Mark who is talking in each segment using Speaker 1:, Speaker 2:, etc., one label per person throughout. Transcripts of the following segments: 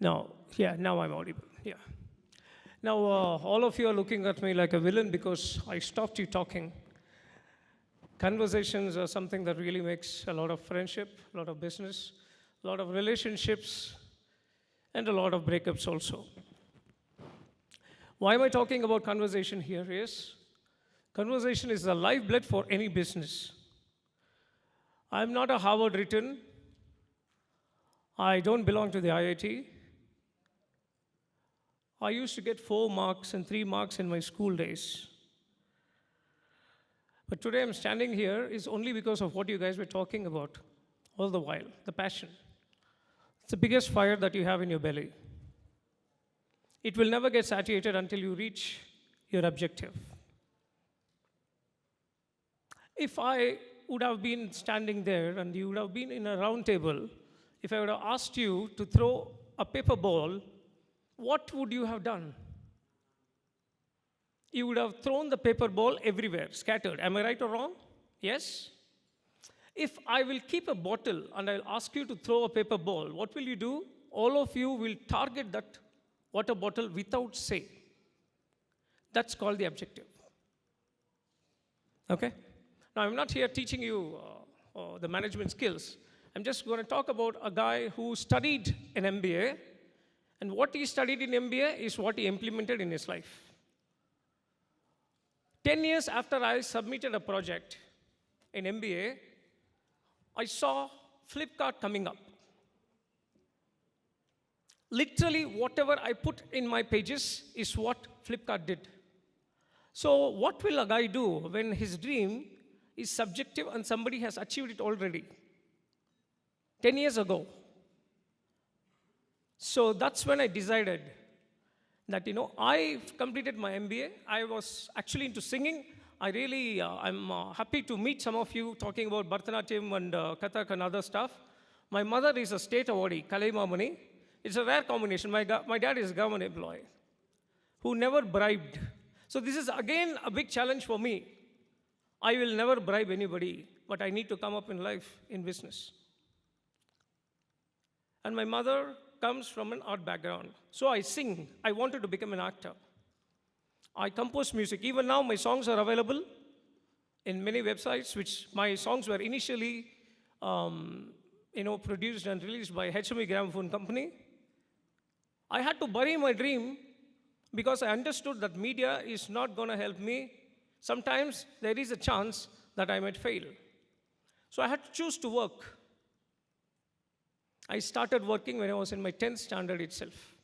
Speaker 1: Now I'm audible. Yeah. Now, all of you are looking at me like a villain because I stopped you talking. Conversations are something that really makes a lot of friendship, a lot of business, a lot of relationships, and a lot of breakups also. Why am I talking about conversation here is, conversation is the lifeblood for any business. I'm not a Harvard written. I don't belong to the IIT. I used to get 4 marks and 3 marks in my school days. But today I'm standing here is only because of what you guys were talking about all the while, the passion. It's the biggest fire that you have in your belly. It will never get satiated until you reach your objective. If I would have been standing there and you would have been in a round table, if I would have asked you to throw a paper ball, what would you have done? You would have thrown the paper ball everywhere, scattered. Am I right or wrong? Yes? If I will keep a bottle and I'll ask you to throw a paper ball, what will you do? All of you will target that water bottle without say. That's called the objective. Okay? Now, I'm not here teaching you the management skills. I'm just going to talk about a guy who studied an MBA, and what he studied in MBA is what he implemented in his life. 10 years after I submitted a project in MBA, I saw Flipkart coming up. Literally, whatever I put in my pages is what Flipkart did. So what will a guy do when his dream is subjective and somebody has achieved it already? 10 years ago. So that's when I decided that, I completed my MBA. I was actually into singing. I'm happy to meet some of you talking about Bharatanatyam and Kathak and other stuff. My mother is a state awardee, Kalaimamani. It's a rare combination. My dad is a government employee who never bribed. So this is again a big challenge for me. I will never bribe anybody, but I need to come up in life, in business. And my mother comes from an art background. So I sing. I wanted to become an actor. I compose music. Even now, my songs are available in many websites, which my songs were initially produced and released by HME Gramophone Company. I had to bury my dream because I understood that media is not going to help me. Sometimes there is a chance that I might fail. So I had to choose to work. I started working when I was in my 10th standard itself.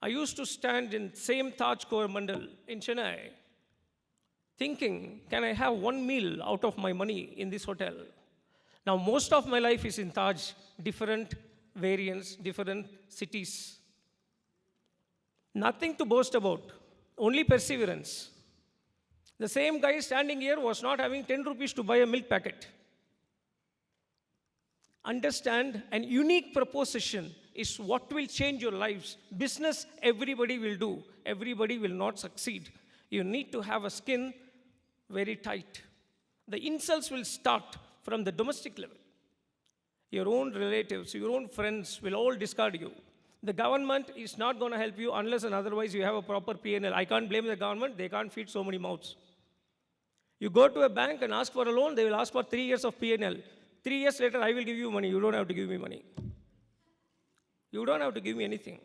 Speaker 1: I used to stand in same Taj Coromandel in Chennai, thinking, can I have one meal out of my money in this hotel? Now, most of my life is in Taj, different variants, different cities. Nothing to boast about, only perseverance. The same guy standing here was not having 10 rupees to buy a milk packet. Understand, an unique proposition is what will change your lives. Business, everybody will do. Everybody will not succeed. You need to have a skin very tight. The insults will start from the domestic level. Your own relatives, your own friends will all discard you. The government is not going to help you unless and otherwise you have a proper P&L. I can't blame the government. They can't feed so many mouths. You go to a bank and ask for a loan, they will ask for 3 years of P&L. 3 years later, I will give you money. You don't have to give me money. You don't have to give me anything.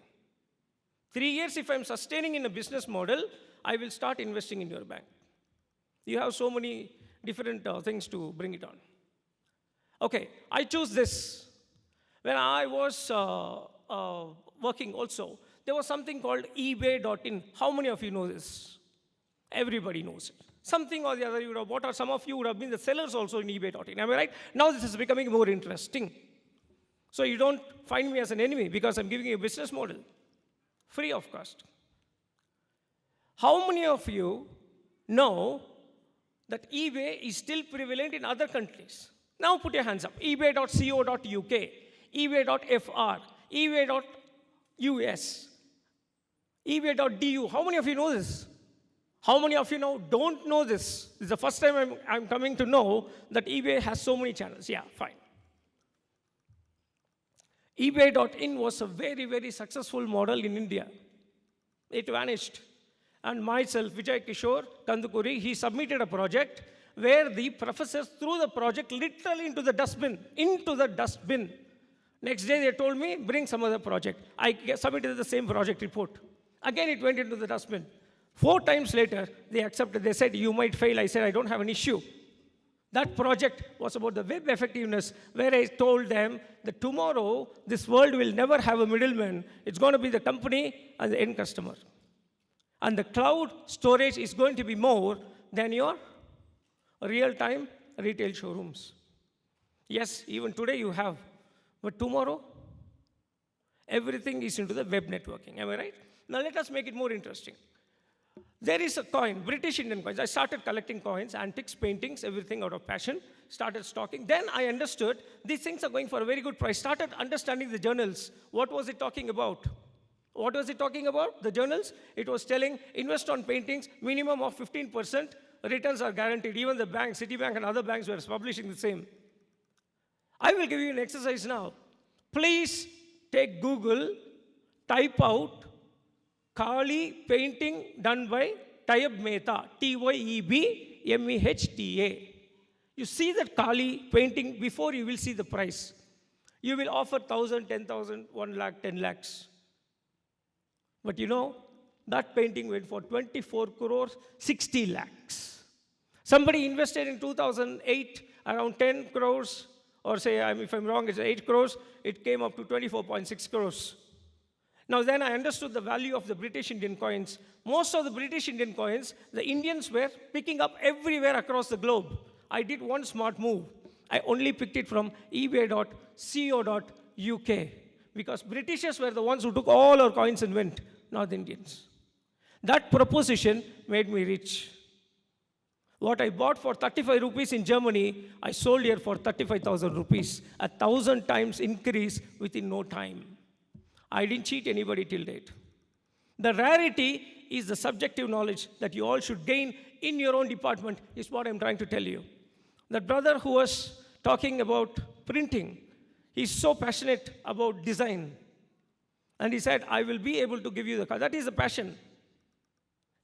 Speaker 1: 3 years, if I'm sustaining in a business model, I will start investing in your bank. You have so many different things to bring it on. Okay, I choose this. When I was working also, there was something called eBay.in. How many of you know this? Everybody knows it. Something or the other you would have bought, or some of you would have been the sellers also in eBay.in. Am I right? Now this is becoming more interesting. So you don't find me as an enemy because I'm giving you a business model, free of cost. How many of you know that eBay is still prevalent in other countries? Now put your hands up. eBay.co.uk, eBay.fr, eBay.us, eBay.du. How many of you know this? How many of you now don't know this? This is the first time I'm coming to know that eBay has so many channels. Yeah, fine. eBay.in was a very, very successful model in India. It vanished. And myself, Vijay Kishore Kandukuri, he submitted a project where the professors threw the project literally into the dustbin. Next day they told me, bring some other project. I submitted the same project report. Again it went into the dustbin. 4 times later, they accepted. They said, you might fail. I said, I don't have an issue. That project was about the web effectiveness, where I told them that tomorrow, this world will never have a middleman. It's going to be the company and the end customer. And the cloud storage is going to be more than your real-time retail showrooms. Yes, even today you have. But tomorrow, everything is into the web networking. Am I right? Now let us make it more interesting. There is a coin, British Indian coins. I started collecting coins, antiques, paintings, everything out of passion. Started stocking. Then I understood these things are going for a very good price. Started understanding the journals. What was it talking about? What was it talking about? The journals? It was telling, invest on paintings, minimum of 15%, returns are guaranteed. Even the banks, Citibank and other banks were publishing the same. I will give you an exercise now. Please take Google, type out Kali painting done by Tyeb Mehta, T-Y-E-B-M-E-H-T-A. You see that Kali painting before you will see the price. You will offer 1,000, 10,000, 1 lakh, 10 lakhs. But you know, that painting went for 24 crores, 60 lakhs. Somebody invested in 2008 around 10 crores, or say, if I'm wrong, it's 8 crores, it came up to 24.6 crores. Now then I understood the value of the British Indian coins. Most of the British Indian coins, the Indians were picking up everywhere across the globe. I did one smart move. I only picked it from ebay.co.uk because Britishers were the ones who took all our coins and went, not the Indians. That proposition made me rich. What I bought for 35 rupees in Germany, I sold here for 35,000 rupees. 1,000 times increase within no time. I didn't cheat anybody till date. The rarity is the subjective knowledge that you all should gain in your own department is what I'm trying to tell you. That brother who was talking about printing, he's so passionate about design. And he said, I will be able to give you the car. That is the passion.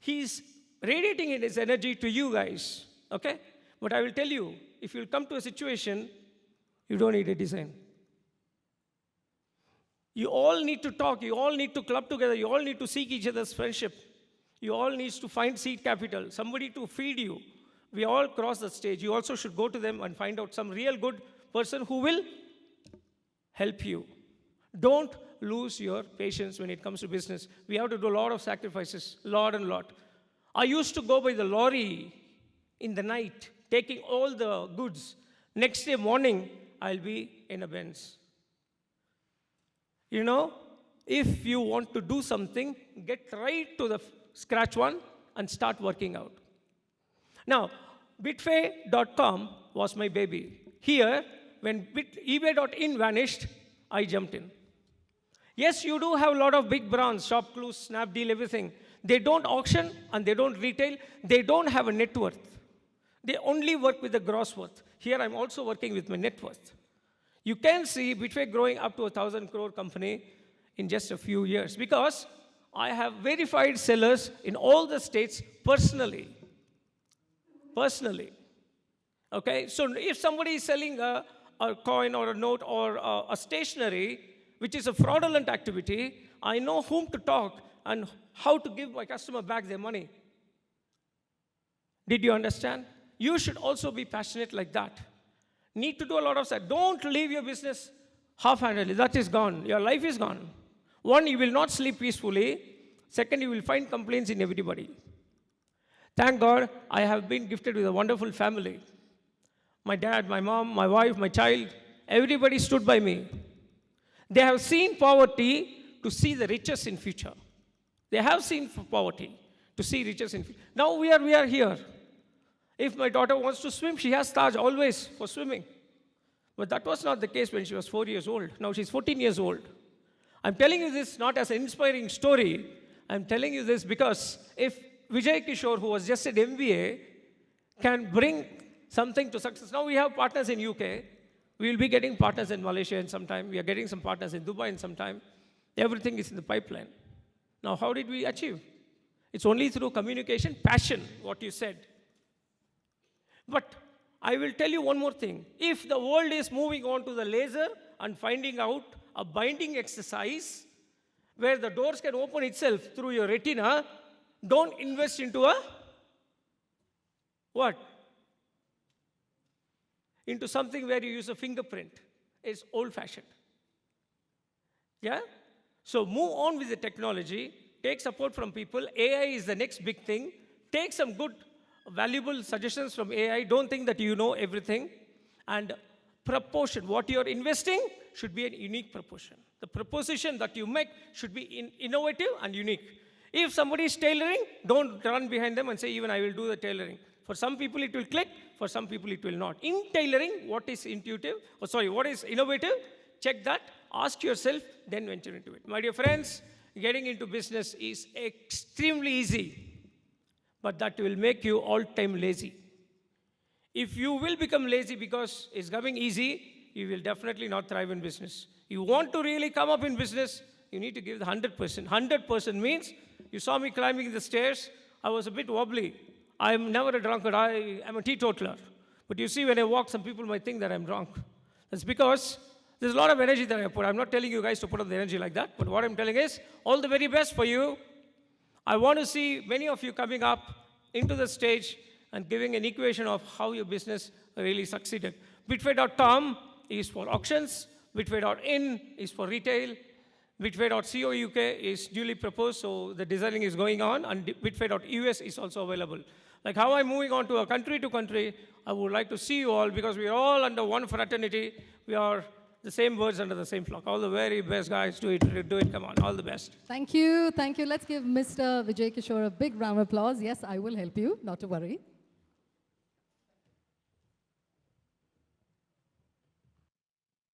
Speaker 1: He's radiating in his energy to you guys, okay? But I will tell you, if you'll come to a situation, you don't need a design. You all need to talk, you all need to club together, you all need to seek each other's friendship. You all need to find seed capital, somebody to feed you. We all cross the stage. You also should go to them and find out some real good person who will help you. Don't lose your patience when it comes to business. We have to do a lot of sacrifices, lot and lot. I used to go by the lorry in the night, taking all the goods. Next day morning, I'll be in a Benz. You know, if you want to do something, get right to the scratch one and start working out. Now, Bidfe.com was my baby. Here, when eBay.in vanished, I jumped in. Yes, you do have a lot of big brands, Shopclue, Snapdeal, everything. They don't auction and they don't retail. They don't have a net worth. They only work with the gross worth. Here, I'm also working with my net worth. You can see Bidfe growing up to 1,000 crore company in just a few years because I have verified sellers in all the states personally. Okay, so if somebody is selling a coin or a note or a stationery, which is a fraudulent activity, I know whom to talk and how to give my customer back their money. Did you understand? You should also be passionate like that. Need to do a lot of that. Don't leave your business half-handedly. That is gone. Your life is gone. One, you will not sleep peacefully. Second, you will find complaints in everybody. Thank God, I have been gifted with a wonderful family. My dad, my mom, my wife, my child, everybody stood by me. They have seen poverty to see the riches in future. They have seen poverty to see riches in future. Now we are here. If my daughter wants to swim, she has Taj always for swimming. But that was not the case when she was 4 years old. Now she's 14 years old. I'm telling you this not as an inspiring story. I'm telling you this because if Vijay Kishore, who was just an MBA, can bring something to success. Now we have partners in UK We will be getting partners in Malaysia in some time. We are getting some partners in Dubai in some time. Everything is in the pipeline. Now, how did we achieve? It's only through communication, passion, what you said. But I will tell you one more thing. If the world is moving on to the laser and finding out a binding exercise where the doors can open itself through your retina, don't invest into a what? Into something where you use a fingerprint. It's old-fashioned. Yeah? So move on with the technology. Take support from people. AI is the next big thing. Take some good, valuable suggestions from AI. Don't think that you know everything. And proportion, what you're investing should be a unique proportion. The proposition that you make should be innovative and unique. If somebody is tailoring, don't run behind them and say, even I will do the tailoring. For some people it will click, for some people it will not. In tailoring, what is what is innovative, check that, ask yourself, then venture into it. My dear friends, getting into business is extremely easy, but that will make you all-time lazy. If you will become lazy because it's coming easy, you will definitely not thrive in business. You want to really come up in business, you need to give the 100%. 100% means, you saw me climbing the stairs, I was a bit wobbly. I'm never a drunkard, I am a teetotaler. But you see, when I walk, some people might think that I'm drunk. That's because there's a lot of energy that I put. I'm not telling you guys to put up the energy like that, but what I'm telling is, all the very best for you. I want to see many of you coming up into the stage and giving an equation of how your business really succeeded. Bidfe.com is for auctions, Bidfe.in is for retail, Bidfe.co UK is newly proposed, so the designing is going on, and Bidfe.us is also available. Like how I'm moving on to a country to country, I would like to see you all, because we are all under one fraternity. We are the same birds under the same flock. All the very best guys, do it, come on, all the best.
Speaker 2: Thank you. Let's give Mr. Vijay Kishore a big round of applause. Yes, I will help you, not to worry.